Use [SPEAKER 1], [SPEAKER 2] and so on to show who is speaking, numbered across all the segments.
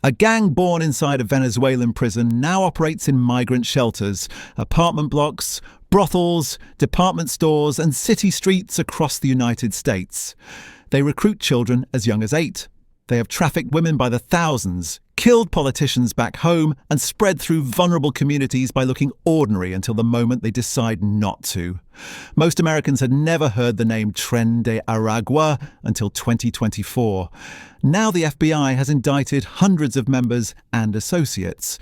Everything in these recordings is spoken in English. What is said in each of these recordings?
[SPEAKER 1] A gang born inside a Venezuelan prison now operates in migrant shelters, apartment blocks, brothels, department stores, and city streets across the United States. They recruit children as young as 8. They have trafficked women by the thousands, killed politicians back home, and spread through vulnerable communities by looking ordinary until the moment they decide not to. Most Americans had never heard the name Tren de Aragua until 2024. Now the FBI has indicted hundreds of members and associates.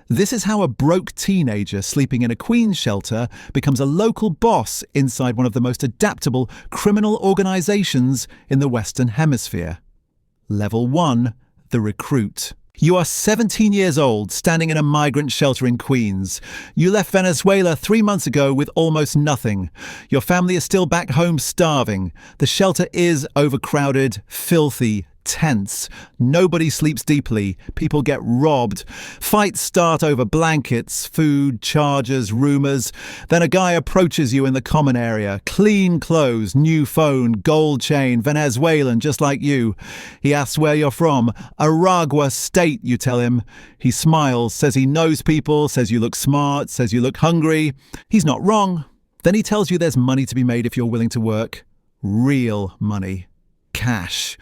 [SPEAKER 1] This is how a broke teenager sleeping in a Queens shelter becomes a local boss inside one of the most adaptable criminal organizations in the Western Hemisphere. Level 1. The recruit. You are 17 years old, standing in a migrant shelter in Queens. You left Venezuela 3 months ago with almost nothing. Your family is still back home starving. The shelter is overcrowded, filthy, tense. Nobody sleeps deeply. People get robbed. Fights start over blankets, food, chargers, rumors. Then a guy approaches you in the common area. Clean clothes, new phone, gold chain, Venezuelan, just like you. He asks where you're from. Aragua State, you tell him. He smiles, says he knows people, says you look smart, says you look hungry. He's not wrong. Then he tells you there's money to be made if you're willing to work. Real money. Cash.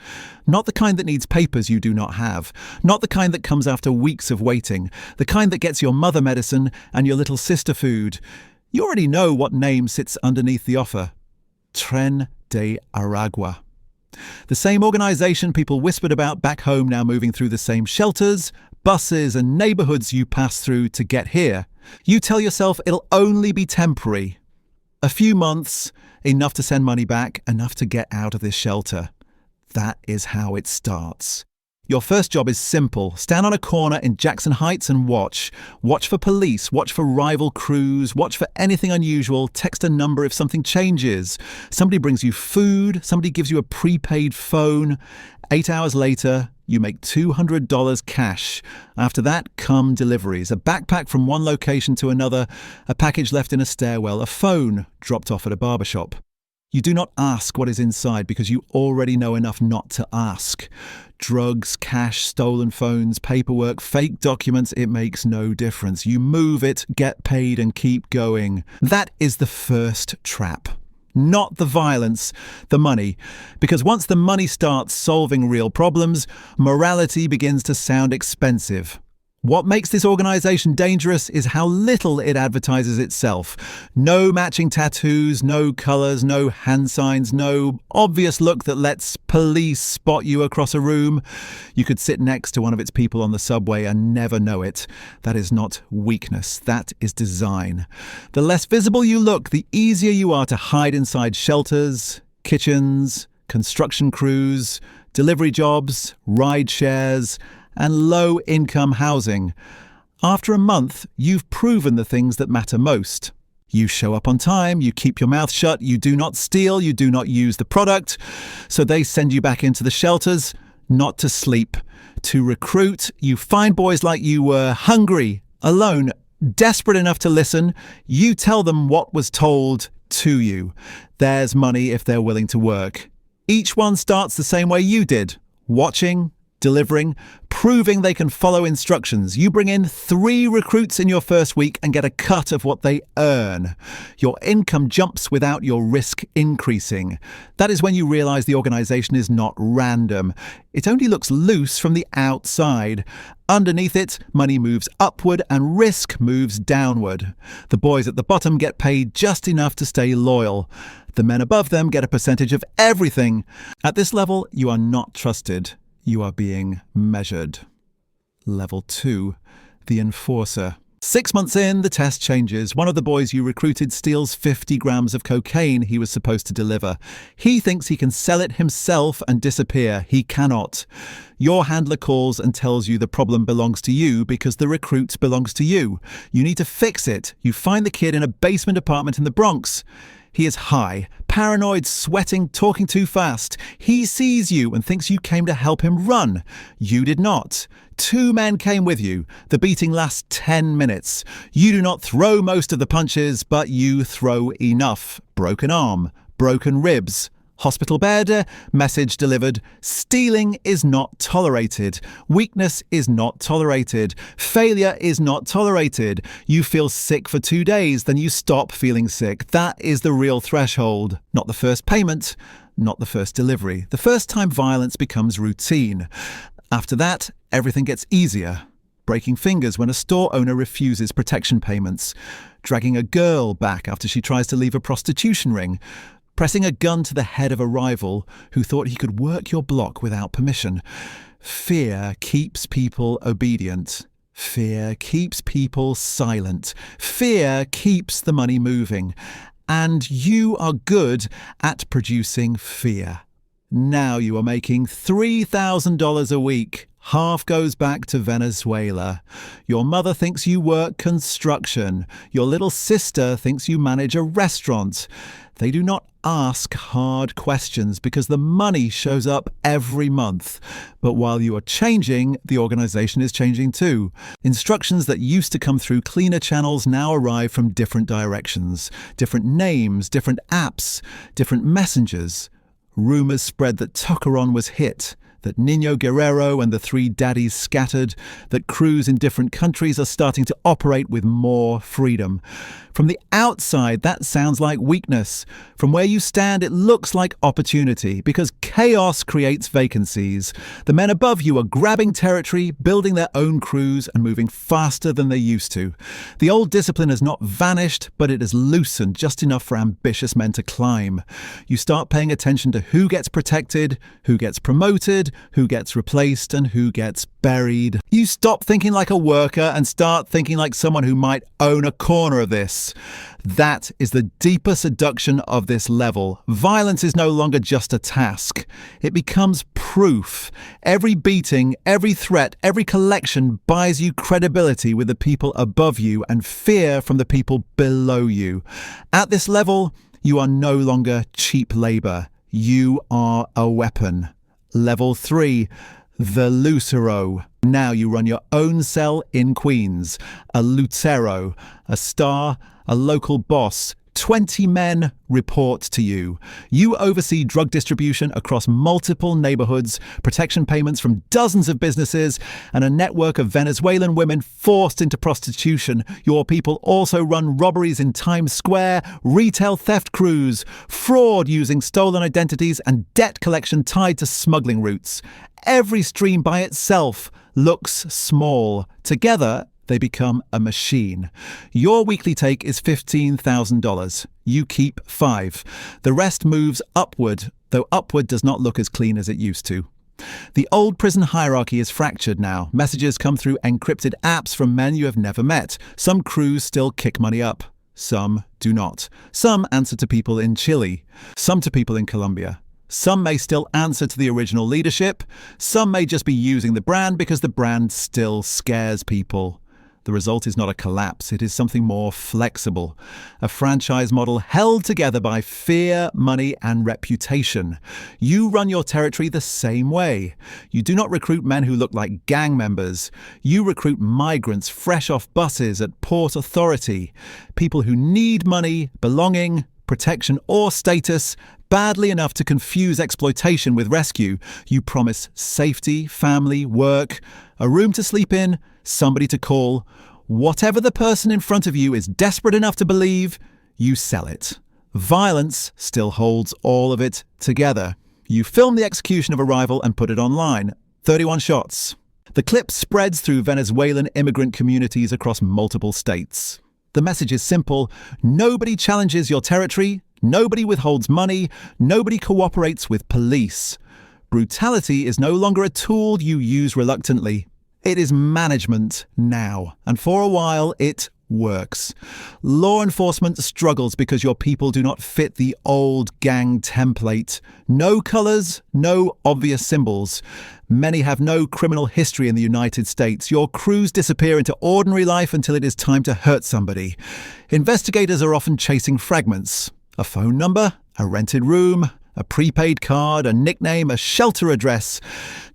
[SPEAKER 1] Not the kind that needs papers you do not have. Not the kind that comes after weeks of waiting. The kind that gets your mother medicine and your little sister food. You already know what name sits underneath the offer. Tren de Aragua. The same organization people whispered about back home now moving through the same shelters, buses and neighborhoods you pass through to get here. You tell yourself it'll only be temporary. A few months, enough to send money back, enough to get out of this shelter. That is how it starts. Your first job is simple. Stand on a corner in Jackson Heights and watch. Watch for police, watch for rival crews, watch for anything unusual, text a number if something changes. Somebody brings you food, somebody gives you a prepaid phone. 8 hours later, you make $200 cash. After that come deliveries. A backpack from one location to another, a package left in a stairwell, a phone dropped off at a barbershop. You do not ask what is inside because you already know enough not to ask. Drugs, cash, stolen phones, paperwork, fake documents, it makes no difference. You move it, get paid, and keep going. That is the first trap. Not the violence, the money. Because once the money starts solving real problems, morality begins to sound expensive. What makes this organization dangerous is how little it advertises itself. No matching tattoos, no colors, no hand signs, no obvious look that lets police spot you across a room. You could sit next to one of its people on the subway and never know it. That is not weakness, that is design. The less visible you look, the easier you are to hide inside shelters, kitchens, construction crews, delivery jobs, ride shares, and low-income housing. After a month, you've proven the things that matter most. You show up on time, you keep your mouth shut, you do not steal, you do not use the product. So they send you back into the shelters, not to sleep, to recruit. You find boys like you were hungry, alone, desperate enough to listen. You tell them what was told to you. There's money if they're willing to work. Each one starts the same way you did, watching, delivering, proving they can follow instructions. You bring in 3 recruits in your first week and get a cut of what they earn. Your income jumps without your risk increasing. That is when you realize the organization is not random. It only looks loose from the outside. Underneath it, money moves upward and risk moves downward. The boys at the bottom get paid just enough to stay loyal. The men above them get a percentage of everything. At this level, you are not trusted. You are being measured. Level 2. The enforcer. 6 months in, the test changes. One of the boys you recruited steals 50 grams of cocaine he was supposed to deliver. He thinks he can sell it himself and disappear. He cannot. Your handler calls and tells you the problem belongs to you because the recruit belongs to you. You need to fix it. You find the kid in a basement apartment in the Bronx. He is high, paranoid, sweating, talking too fast. He sees you and thinks you came to help him run. You did not. 2 men came with you. The beating lasts 10 minutes. You do not throw most of the punches, but you throw enough. Broken arm, broken ribs, Hospital bed, message delivered. Stealing is not tolerated. Weakness is not tolerated. Failure is not tolerated. You feel sick for 2 days, then you stop feeling sick. That is the real threshold, not the first payment, not the first delivery. The first time violence becomes routine. After that, everything gets easier. Breaking fingers when a store owner refuses protection payments. Dragging a girl back after she tries to leave a prostitution ring. Pressing a gun to the head of a rival who thought he could work your block without permission. Fear keeps people obedient. Fear keeps people silent. Fear keeps the money moving. And you are good at producing fear. Now you are making $3,000 a week. Half goes back to Venezuela. Your mother thinks you work construction. Your little sister thinks you manage a restaurant. They do not ask hard questions because the money shows up every month. But while you are changing, the organization is changing too. Instructions that used to come through cleaner channels now arrive from different directions, different names, different apps, different messengers. Rumors spread that Tocaron was hit, that Nino Guerrero and the three daddies scattered, that crews in different countries are starting to operate with more freedom. From the outside, that sounds like weakness. From where you stand, it looks like opportunity, because chaos creates vacancies. The men above you are grabbing territory, building their own crews, and moving faster than they used to. The old discipline has not vanished, but it has loosened just enough for ambitious men to climb. You start paying attention to who gets protected, who gets promoted, who gets replaced, and who gets buried. You stop thinking like a worker and start thinking like someone who might own a corner of this. That is the deeper seduction of this level. Violence is no longer just a task. It becomes proof. Every beating, every threat, every collection buys you credibility with the people above you and fear from the people below you. At this level, you are no longer cheap labor. You are a weapon. Level 3, the Lucero. Now you run your own cell in Queens. A Lucero, a star, a local boss. 20 men report to you. You oversee drug distribution across multiple neighborhoods, protection payments from dozens of businesses, and a network of Venezuelan women forced into prostitution. Your people also run robberies in Times Square, retail theft crews, fraud using stolen identities, and debt collection tied to smuggling routes. Every stream by itself looks small. Together, they become a machine. Your weekly take is $15,000. You keep 5. The rest moves upward, though upward does not look as clean as it used to. The old prison hierarchy is fractured now. Messages come through encrypted apps from men you have never met. Some crews still kick money up. Some do not. Some answer to people in Chile. Some to people in Colombia. Some may still answer to the original leadership. Some may just be using the brand because the brand still scares people. The result is not a collapse, it is something more flexible. A franchise model held together by fear, money, and reputation. You run your territory the same way. You do not recruit men who look like gang members. You recruit migrants fresh off buses at Port Authority. People who need money, belonging, protection, or status badly enough to confuse exploitation with rescue. You promise safety, family, work, a room to sleep in, somebody to call. Whatever the person in front of you is desperate enough to believe, you sell it. Violence still holds all of it together. You film the execution of a rival and put it online. 31 shots. The clip spreads through Venezuelan immigrant communities across multiple states. The message is simple. Nobody challenges your territory. Nobody withholds money. Nobody cooperates with police. Brutality is no longer a tool you use reluctantly. It is management now, and for a while it works. Law enforcement struggles because your people do not fit the old gang template. No colours, no obvious symbols. Many have no criminal history in the United States. Your crews disappear into ordinary life until it is time to hurt somebody. Investigators are often chasing fragments. A phone number, a rented room, a prepaid card, a nickname, a shelter address.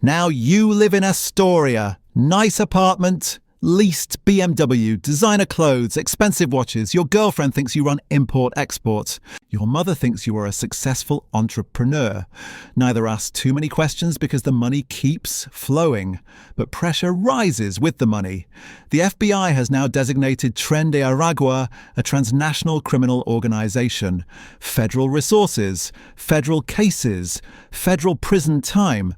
[SPEAKER 1] Now you live in Astoria. Nice apartment, Leased BMW, designer clothes, expensive watches. Your girlfriend thinks you run import-export. Your mother thinks you are a successful entrepreneur. Neither ask too many questions because the money keeps flowing. But pressure rises with the money. The FBI has now designated Tren de Aragua a transnational criminal organization. Federal resources, federal cases, federal prison time.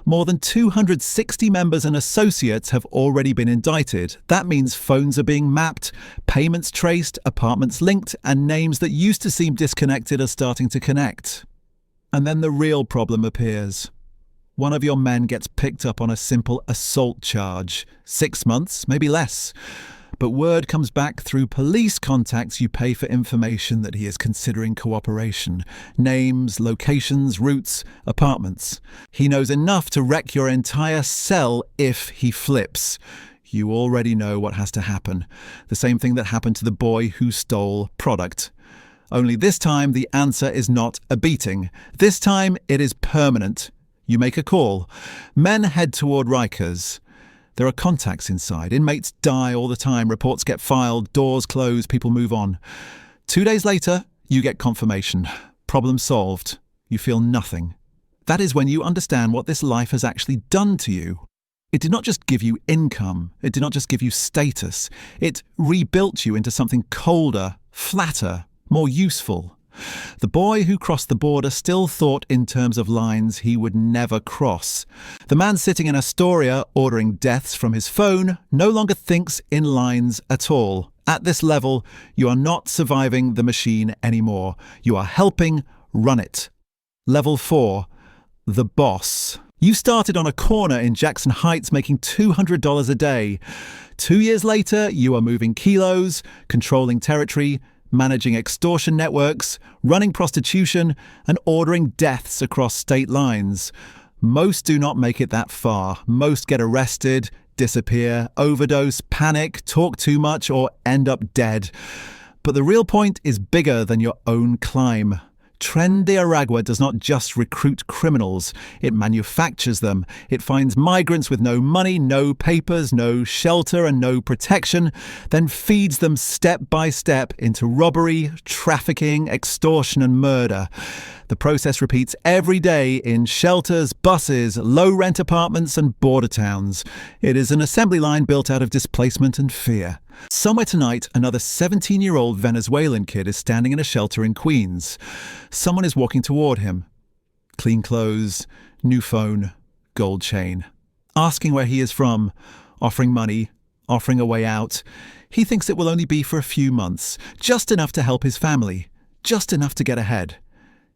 [SPEAKER 1] More than 260 members and associates have already been indicted. That means phones are being mapped, payments traced, apartments linked, and names that used to seem disconnected are starting to connect. And then the real problem appears. One of your men gets picked up on a simple assault charge. 6 months, maybe less. But word comes back through police contacts you pay for information that he is considering cooperation. Names, locations, routes, apartments. He knows enough to wreck your entire cell if he flips. You already know what has to happen. The same thing that happened to the boy who stole product. Only this time the answer is not a beating. This time it is permanent. You make a call. Men head toward Rikers. There are contacts inside. Inmates die all the time. Reports get filed. Doors close. People move on. 2 days later, you get confirmation. Problem solved. You feel nothing. That is when you understand what this life has actually done to you. It did not just give you income. It did not just give you status. It rebuilt you into something colder, flatter, more useful. The boy who crossed the border still thought in terms of lines he would never cross. The man sitting in Astoria ordering deaths from his phone no longer thinks in lines at all. At this level, you are not surviving the machine anymore. You are helping run it. Level 4. The boss. You started on a corner in Jackson Heights making $200 a day. 2 years later, you are moving kilos, controlling territory, managing extortion networks, running prostitution, and ordering deaths across state lines. Most do not make it that far. Most get arrested, disappear, overdose, panic, talk too much, or end up dead. But the real point is bigger than your own climb. Tren de Aragua does not just recruit criminals, it manufactures them. It finds migrants with no money, no papers, no shelter and no protection, then feeds them step by step into robbery, trafficking, extortion and murder. The process repeats every day in shelters, buses, low-rent apartments and border towns. It is an assembly line built out of displacement and fear. Somewhere tonight, another 17-year-old Venezuelan kid is standing in a shelter in Queens. Someone is walking toward him. Clean clothes, new phone, gold chain. Asking where he is from, offering money, offering a way out. He thinks it will only be for a few months, just enough to help his family, just enough to get ahead.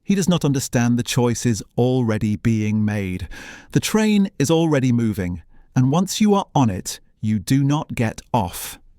[SPEAKER 1] He does not understand the choice is already being made. The train is already moving, and once you are on it, you do not get off.